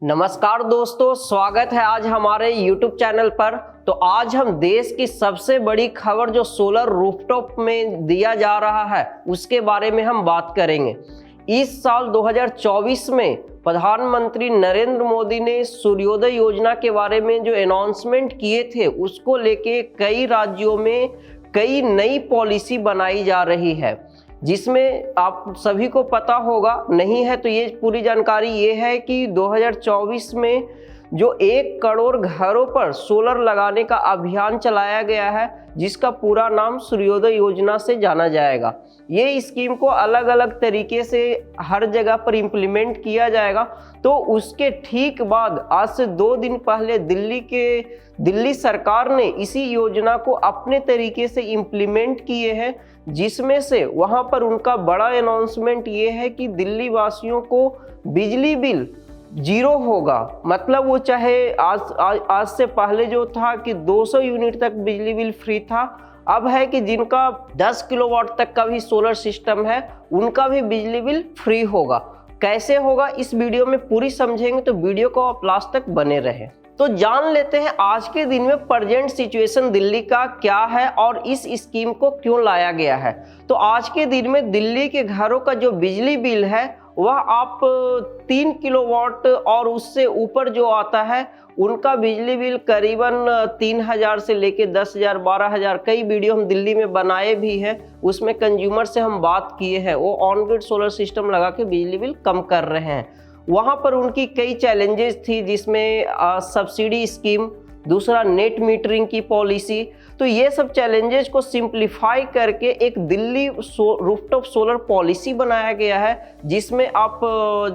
नमस्कार दोस्तों, स्वागत है आज हमारे YouTube चैनल पर। तो आज हम देश की सबसे बड़ी खबर जो सोलर रूफटॉप में दिया जा रहा है उसके बारे में हम बात करेंगे। इस साल 2024 में प्रधानमंत्री नरेंद्र मोदी ने सूर्योदय योजना के बारे में जो अनाउंसमेंट किए थे उसको लेके कई राज्यों में कई नई पॉलिसी बनाई जा रही है, जिसमें आप सभी को पता होगा, नहीं है तो ये पूरी जानकारी ये है कि 2024 में जो 1 करोड़ घरों पर सोलर लगाने का अभियान चलाया गया है, जिसका पूरा नाम सूर्योदय योजना से जाना जाएगा। ये स्कीम को अलग अलग तरीके से हर जगह पर इम्प्लीमेंट किया जाएगा। तो उसके ठीक बाद आज से 2 दिन पहले दिल्ली सरकार ने इसी योजना को अपने तरीके से इम्प्लीमेंट किए हैं, जिसमें से वहां पर उनका बड़ा अनाउंसमेंट ये है कि दिल्ली वासियों को बिजली बिल 0 होगा। मतलब वो चाहे आज से पहले जो था कि 200 यूनिट तक बिजली बिल फ्री था, अब है कि जिनका 10 किलोवाट तक का भी सोलर सिस्टम है उनका भी बिजली बिल फ्री होगा। कैसे होगा इस वीडियो में पूरी समझेंगे, तो वीडियो को आप लास्ट तक बने रहें। तो जान लेते हैं आज के दिन में प्रेजेंट सिचुएशन दिल्ली का क्या है और इस स्कीम को क्यों लाया गया है। तो आज के दिन में दिल्ली के घरों का जो बिजली बिल है वह आप 3 किलोवाट और उससे ऊपर जो आता है उनका बिजली बिल करीबन 3000 से लेके 10,000 12,000, कई वीडियो हम दिल्ली में बनाए भी हैं, उसमें कंज्यूमर से हम बात किए हैं। वो ऑन ग्रिड सोलर सिस्टम लगा के बिजली बिल कम कर रहे हैं। वहाँ पर उनकी कई चैलेंजेस थी, जिसमें सब्सिडी स्कीम, दूसरा नेट मीटरिंग की पॉलिसी। तो ये सब चैलेंजेस को सिंप्लीफाई करके एक दिल्ली रूफटॉप सोलर पॉलिसी बनाया गया है, जिसमें आप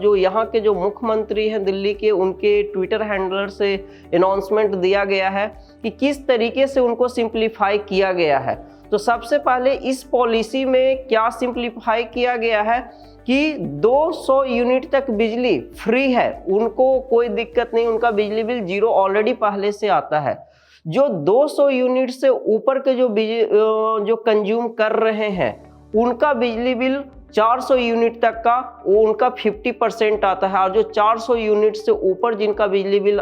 जो यहाँ के जो मुख्यमंत्री हैं दिल्ली के, उनके ट्विटर हैंडलर से अनाउंसमेंट दिया गया है कि किस तरीके से उनको सिंप्लीफाई किया गया है। तो सबसे पहले इस पॉलिसी में क्या सिंप्लीफाई किया गया है कि 200 यूनिट तक बिजली फ्री है, उनको कोई दिक्कत नहीं, उनका बिजली बिल 0 ऑलरेडी पहले से आता है। जो 200 यूनिट से ऊपर के जो कंज्यूम कर रहे हैं उनका बिजली बिल 400 यूनिट तक का वो उनका 50% आता है, और जो 400 यूनिट से ऊपर जिनका बिजली बिल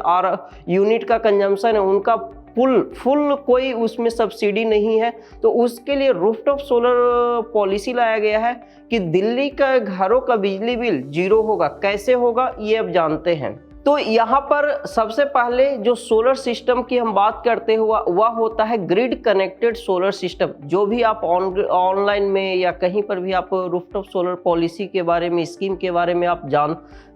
यूनिट का कंजम्पशन है उनका फुल कोई उसमें सब्सिडी नहीं है। तो उसके लिए रूफटॉप सोलर पॉलिसी लाया गया है कि दिल्ली का घरों का बिजली बिल 0 होगा। कैसे होगा ये अब जानते हैं। तो यहाँ पर सबसे पहले जो सोलर सिस्टम की हम बात करते हुआ वह होता है ग्रिड कनेक्टेड सोलर सिस्टम। जो भी आप ऑनलाइन में या कहीं पर भी आप रूफटॉप सोलर पॉलिसी के बारे में, स्कीम के बारे में आप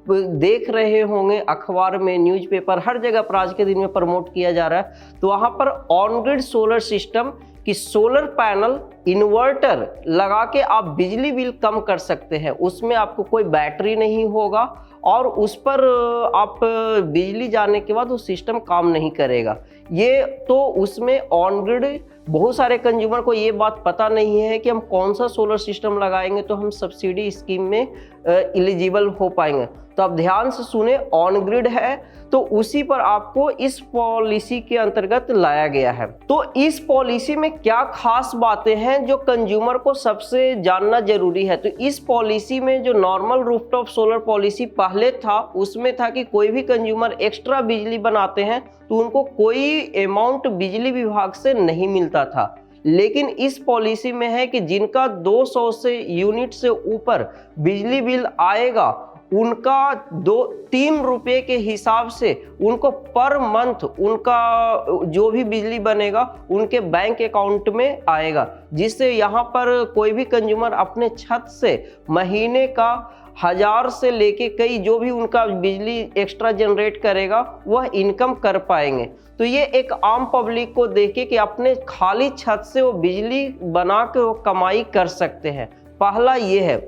देख रहे होंगे, अखबार में, न्यूज़पेपर, हर जगह पर आज के दिन में प्रमोट किया जा रहा है। तो वहाँ पर ऑन ग्रिड सोलर सिस्टम कि सोलर पैनल इन्वर्टर लगा के आप बिजली बिल कम कर सकते हैं। उसमें आपको कोई बैटरी नहीं होगा और उस पर आप बिजली जाने के बाद वो सिस्टम काम नहीं करेगा। ये तो उसमें ऑन ग्रिड, बहुत सारे कंज्यूमर को ये बात पता नहीं है कि हम कौन सा सोलर सिस्टम लगाएंगे तो हम सब्सिडी स्कीम में एलिजिबल हो पाएंगे। तो आप ध्यान से सुने, ऑन ग्रिड है तो उसी पर आपको इस पॉलिसी के अंतर्गत लाया गया है। तो इस पॉलिसी में क्या खास बातें हैं जो कंज्यूमर को सबसे जानना जरूरी है। तो इस पॉलिसी में जो नॉर्मल रूफटॉप सोलर पॉलिसी पहले था उसमें था कि कोई भी कंज्यूमर एक्स्ट्रा बिजली बनाते हैं तो उनको कोई अमाउंट बिजली विभाग से नहीं मिलता था। लेकिन इस पॉलिसी में है कि जिनका 200 से यूनिट से ऊपर बिजली बिल आएगा उनका 2-3 रुपये के हिसाब से उनको पर मंथ उनका जो भी बिजली बनेगा उनके बैंक अकाउंट में आएगा, जिससे यहाँ पर कोई भी कंज्यूमर अपने छत से महीने का 1000 से लेके कई जो भी उनका बिजली एक्स्ट्रा जनरेट करेगा वह इनकम कर पाएंगे। तो ये एक आम पब्लिक को देखे कि अपने खाली छत से वो बिजली बना के वो कमाई कर सकते हैं। पहला ये है।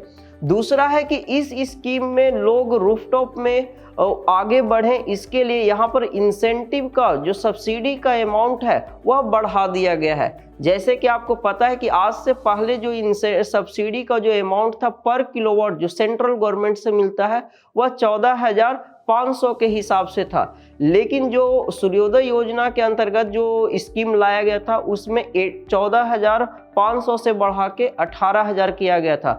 दूसरा है कि इस स्कीम में लोग रूफटॉप में आगे बढ़ें, इसके लिए यहाँ पर इंसेंटिव का जो सब्सिडी का अमाउंट है वह बढ़ा दिया गया है। जैसे कि आपको पता है कि आज से पहले जो सब्सिडी का जो अमाउंट था पर किलोवाट जो सेंट्रल गवर्नमेंट से मिलता है वह 14,500 के हिसाब से था। लेकिन जो सूर्योदय योजना के अंतर्गत जो स्कीम लाया गया था उसमें 14,500 से बढ़ा के 18,000 किया गया था।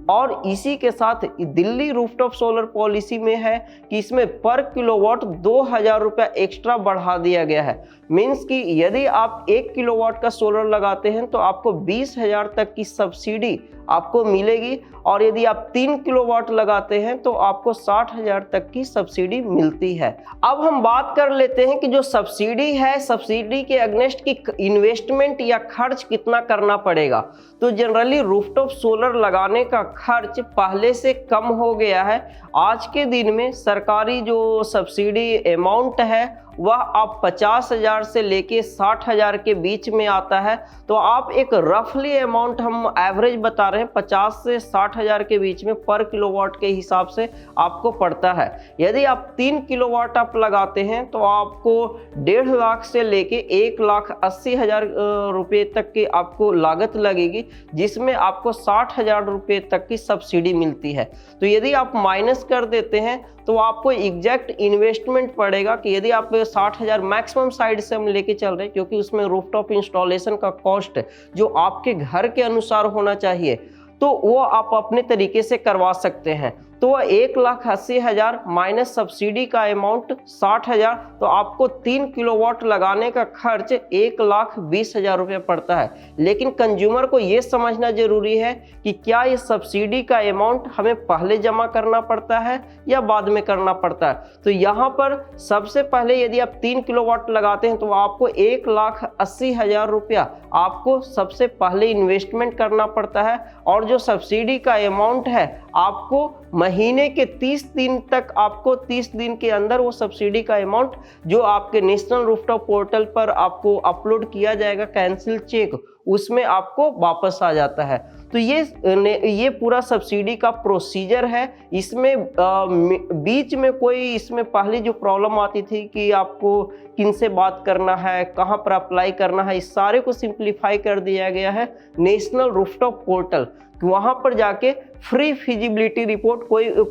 और इसी के साथ दिल्ली रूफटॉप सोलर पॉलिसी में है कि इसमें पर किलोवाट 2,000 रुपया एक्स्ट्रा बढ़ा दिया गया है। मीन्स कि यदि आप 1 किलोवाट का सोलर लगाते हैं तो आपको 20,000 तक की सब्सिडी आपको मिलेगी, और यदि आप 3 किलोवाट लगाते हैं तो आपको 60,000 तक की सब्सिडी मिलती है। अब हम बात कर लेते हैं कि जो सब्सिडी है, सब्सिडी के अगेंस्ट की इन्वेस्टमेंट या खर्च कितना करना पड़ेगा। तो जनरली रूफटॉप सोलर लगाने का खर्च पहले से कम हो गया है। आज के दिन में सरकारी जो सब्सिडी अमाउंट है वह आप 50,000 से लेके 60,000 के बीच में आता है। तो आप एक रफली अमाउंट हम एवरेज बता रहे हैं 50 से 60,000 के बीच में पर किलोवाट के हिसाब से आपको पड़ता है। यदि आप 3 किलोवाट आप लगाते हैं तो आपको 1.5 लाख से लेके 1,80,000 रुपये तक की आपको लागत लगेगी, जिसमें आपको 60,000 रुपये तक की सब्सिडी मिलती है। तो यदि आप माइनस कर देते हैं तो आपको एग्जैक्ट इन्वेस्टमेंट पड़ेगा कि यदि आप 60,000 मैक्सिमम साइड से हम लेके चल रहे हैं, क्योंकि उसमें रूफटॉप इंस्टॉलेशन का कॉस्ट जो आपके घर के अनुसार होना चाहिए तो वो आप अपने तरीके से करवा सकते हैं। तो वह 1,80,000 माइनस सब्सिडी का अमाउंट 60,000, तो आपको 3 किलोवाट लगाने का खर्च 1,20,000 रुपये पड़ता है। लेकिन कंज्यूमर को ये समझना जरूरी है कि क्या ये सब्सिडी का अमाउंट हमें पहले जमा करना पड़ता है या बाद में करना पड़ता है। तो यहाँ पर सबसे पहले यदि आप 3 किलोवाट लगाते हैं तो आपको 1,80,000 रुपया आपको सबसे पहले इन्वेस्टमेंट करना पड़ता है, और जो सब्सिडी का अमाउंट है आपको महीने के 30 दिन तक, आपको 30 दिन के अंदर वो सब्सिडी का अमाउंट जो आपके नेशनल रूफटॉप पोर्टल पर आपको अपलोड किया जाएगा कैंसिल चेक, उसमें आपको वापस आ जाता है। तो ये पूरा सब्सिडी का प्रोसीजर है। इसमें बीच में कोई इसमें पहले जो प्रॉब्लम आती थी कि आपको किन से बात करना है, कहाँ पर अप्लाई करना है, इस सारे को सिंप्लीफाई कर दिया गया है नेशनल रूफटॉप पोर्टल। वहाँ पर जाके फ्री फिजिबिलिटी रिपोर्ट,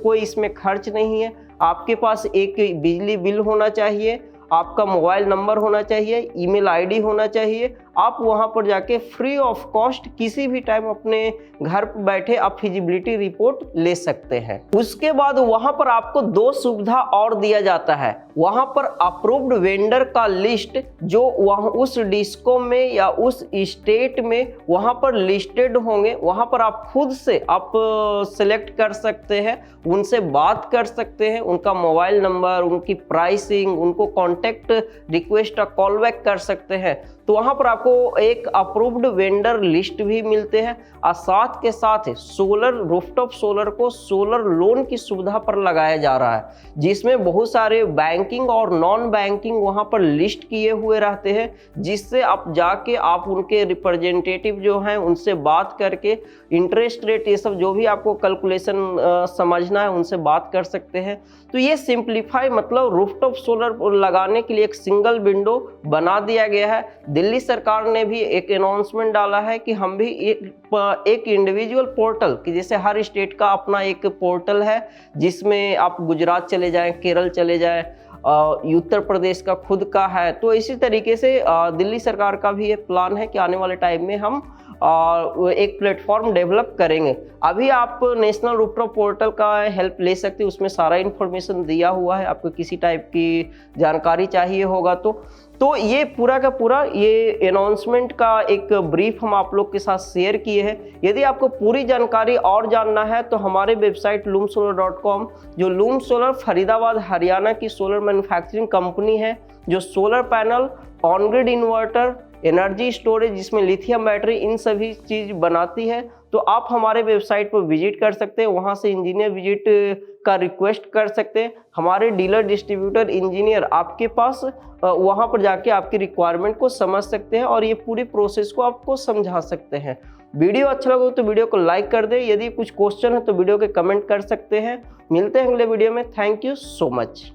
कोई इसमें खर्च नहीं है। आपके पास एक बिजली बिल होना चाहिए, आपका मोबाइल नंबर होना चाहिए, ईमेल आईडी होना चाहिए। आप वहां पर जाके फ्री ऑफ कॉस्ट किसी भी टाइम अपने घर पर बैठे आप फिजिबिलिटी रिपोर्ट ले सकते हैं। उसके बाद वहां पर आपको 2 सुविधा और दिया जाता है। वहां पर अप्रूव्ड वेंडर का लिस्ट जो वहां उस डिस्को में या उस स्टेट में वहां पर लिस्टेड होंगे, वहां पर आप खुद से आप सिलेक्ट कर सकते हैं, उनसे बात कर सकते हैं, उनका मोबाइल नंबर, उनकी प्राइसिंग, उनको कॉन्टैक्ट रिक्वेस्ट या कॉल बैक कर सकते हैं। तो वहां पर आपको एक अप्रूव्ड वेंडर लिस्ट भी मिलते हैं, और साथ के साथ सोलर रूफटॉप सोलर को सोलर लोन की सुविधा पर लगाया जा रहा है, जिसमें बहुत सारे बैंकिंग और नॉन बैंकिंग वहां पर लिस्ट किए हुए रहते हैं, जिससे आप जाके आप उनके रिप्रेजेंटेटिव जो हैं उनसे बात करके इंटरेस्ट रेट, ये सब जो भी आपको कैलकुलेशन समझना है उनसे बात कर सकते हैं। तो ये सिंप्लीफाई, मतलब रूफटॉप सोलर लगाने के लिए एक सिंगल विंडो बना दिया गया है। दिल्ली सरकार ने भी एक अनाउंसमेंट डाला है कि हम भी एक इंडिविजुअल पोर्टल, कि जैसे हर स्टेट का अपना एक पोर्टल है, जिसमें आप गुजरात चले जाएं, केरल चले जाएं, उत्तर प्रदेश का खुद का है। तो इसी तरीके से दिल्ली सरकार का भी ये प्लान है कि आने वाले टाइम में हम एक प्लेटफॉर्म डेवलप करेंगे। अभी आप नेशनल रूफटॉप पोर्टल का हेल्प ले सकते हैं, उसमें सारा इन्फॉर्मेशन दिया हुआ है। आपको किसी टाइप की जानकारी चाहिए होगा तो ये पूरा का पूरा ये अनाउंसमेंट का एक ब्रीफ हम आप लोग के साथ शेयर किए हैं। यदि आपको पूरी जानकारी और जानना है तो हमारे वेबसाइट loomsolar.com, जो लूम सोलर फरीदाबाद हरियाणा की सोलर मैन्युफैक्चरिंग कंपनी है, जो solar panel, on grid inverter, energy storage जिसमें लिथियम बैटरी, इन सभी चीज बनाती है। तो आप हमारे वेबसाइट पर विजिट कर सकते हैं, वहां से इंजीनियर विजिट का रिक्वेस्ट कर सकते हैं। हमारे डीलर डिस्ट्रीब्यूटर इंजीनियर आपके पास वहां पर जाके आपकी रिक्वायरमेंट को समझ सकते हैं और ये पूरी प्रोसेस को आपको समझा सकते हैं। वीडियो अच्छा लगा तो वीडियो को लाइक कर दें। यदि कुछ क्वेश्चन है तो वीडियो के कमेंट कर सकते हैं। मिलते हैं अगले वीडियो में। Thank you so much.